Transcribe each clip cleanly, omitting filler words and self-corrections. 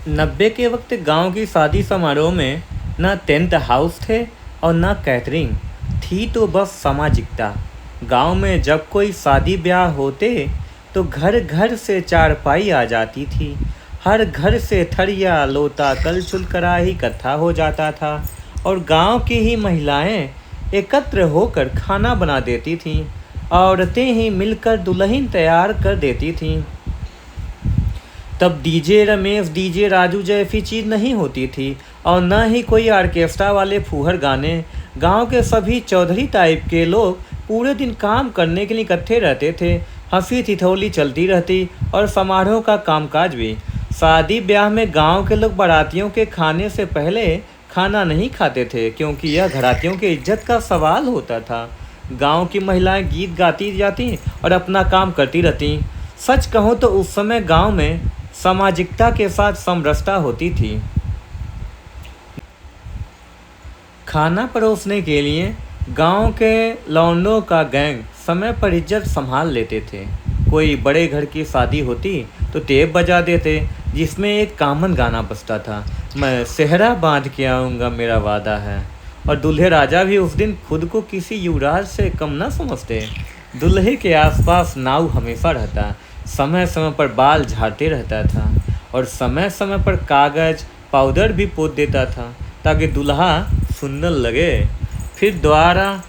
90 के वक्त गांव की शादी समारोह में न टेंट हाउस थे और न कैटरिंग थी, तो बस सामाजिकता। गांव में जब कोई शादी ब्याह होते तो घर घर से चारपाई आ जाती थी। हर घर से थरिया लोटा कलछुल कढ़ाई इकट्ठा हो जाता था और गांव की ही महिलाएं एकत्र होकर खाना बना देती थीं। औरतें ही मिलकर दुल्हन तैयार कर देती थीं। तब डीजे रमेश डीजे राजू जैसी चीज़ नहीं होती थी और न ही कोई ऑर्केस्ट्रा वाले फूहड़ गाने। गांव के सभी चौधरी टाइप के लोग पूरे दिन काम करने के लिए इकट्ठे रहते थे। हंसी ठिठोली चलती रहती और समारोह का कामकाज भी। शादी ब्याह में गांव के लोग बारातियों के खाने से पहले खाना नहीं खाते थे, क्योंकि यह घरातियों की इज्जत का सवाल होता था। गांव की महिलाएं गीत गाती जाती और अपना काम करती रहती। सच कहूँ तो उस समय गांव में सामाजिकता के साथ समरसता होती थी। खाना परोसने के लिए गांव के लौंडों का गैंग समय पर इज्जत संभाल लेते थे। कोई बड़े घर की शादी होती तो टेप बजा देते, जिसमें एक कॉमन गाना बजता था, मैं सेहरा बांध के आऊँगा मेरा वादा है। और दूल्हे राजा भी उस दिन खुद को किसी युवराज से कम न समझते। दूल्हे के आसपास नाव हमेशा रहता, समय समय पर बाल झाड़ते रहता था और समय समय पर कागज पाउडर भी पोत देता था, ताकि दूल्हा सुंदर लगे। फिर दोबारा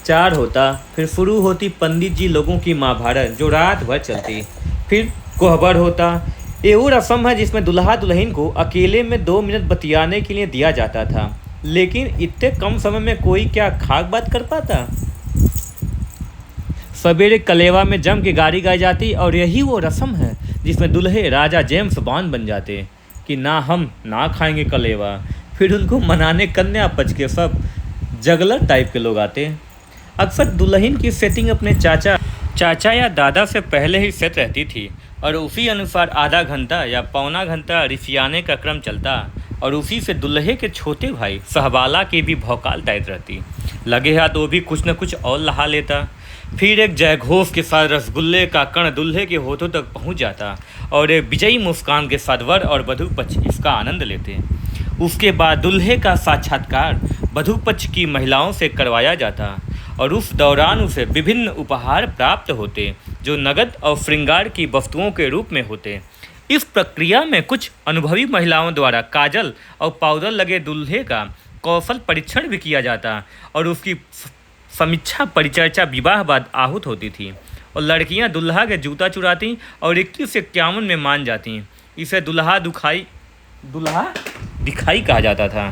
चार होता, फिर शुरू होती पंडित जी लोगों की महाभारत, जो रात भर चलती। फिर कोहबर होता, ये वो रस्म है जिसमें दूल्हा दुल्हन को अकेले में 2 मिनट बतियाने के लिए दिया जाता था। लेकिन इतने कम समय में कोई क्या खाक बात कर पाता। सवेरे कलेवा में जम के गाड़ी गाई जाती और यही वो रस्म है जिसमें दूल्हे राजा जेम्स बॉन्ड बन जाते कि ना हम ना खाएंगे कलेवा। फिर उनको मनाने कन्या पक्ष के सब जगलर टाइप के लोग आते। अक्सर दुल्हन की सेटिंग अपने चाचा या दादा से पहले ही सेट रहती थी और उसी अनुसार आधा घंटा या पौना घंटा रिसियाने का क्रम चलता और उसी से दूल्हे के छोटे भाई सहबाला की भी भौकाल टाइट रहती। लगे हाथ वो भी कुछ न कुछ और लहा लेता। फिर एक जयघोष के साथ रसगुल्ले का कण दूल्हे के होठों तक पहुंच जाता और एक विजयी मुस्कान के साथ वर और वधू पक्ष इसका आनंद लेते। उसके बाद दूल्हे का साक्षात्कार वधू पक्ष की महिलाओं से करवाया जाता और उस दौरान उसे विभिन्न उपहार प्राप्त होते, जो नगद और श्रृंगार की वस्तुओं के रूप में होते। इस प्रक्रिया में कुछ अनुभवी महिलाओं द्वारा काजल और पाउडर लगे दूल्हे का कौशल परीक्षण भी किया जाता और उसकी समीक्षा परिचर्चा विवाह बाद आहूत होती थी और लड़कियां दुल्हा के जूता चुराती और 21 से 51 में मान जाती। इसे दुल्हा दिखाई कहा जाता था।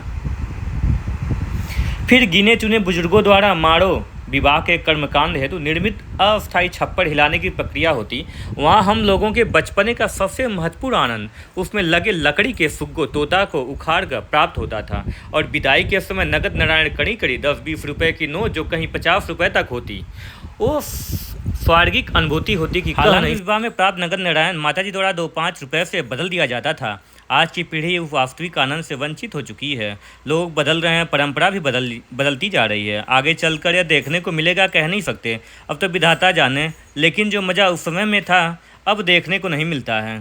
फिर गिने चुने बुजुर्गों द्वारा मारो विवाह के कर्मकांड हेतु निर्मित अस्थायी छप्पर हिलाने की प्रक्रिया होती। वहाँ हम लोगों के बचपने का सबसे महत्वपूर्ण आनंद उसमें लगे लकड़ी के फुग्गो तोता को उखाड़ कर प्राप्त होता था और विदाई के समय नगद नारायण कड़ी कड़ी 10-20 रुपए की नोट, जो कहीं 50 रुपए तक होती, वो स्वर्गिक अनुभूति होती कि हालांकि विवाह में प्राप्त नगद नारायण माताजी द्वारा 2-5 रुपए से बदल दिया जाता था। आज की पीढ़ी उस वास्तविक आनंद से वंचित हो चुकी है। लोग बदल रहे हैं, परंपरा भी बदलती जा रही है। आगे चलकर यह देखने को मिलेगा कह नहीं सकते, अब तो विधाता जाने, लेकिन जो मज़ा उस समय में था अब देखने को नहीं मिलता है।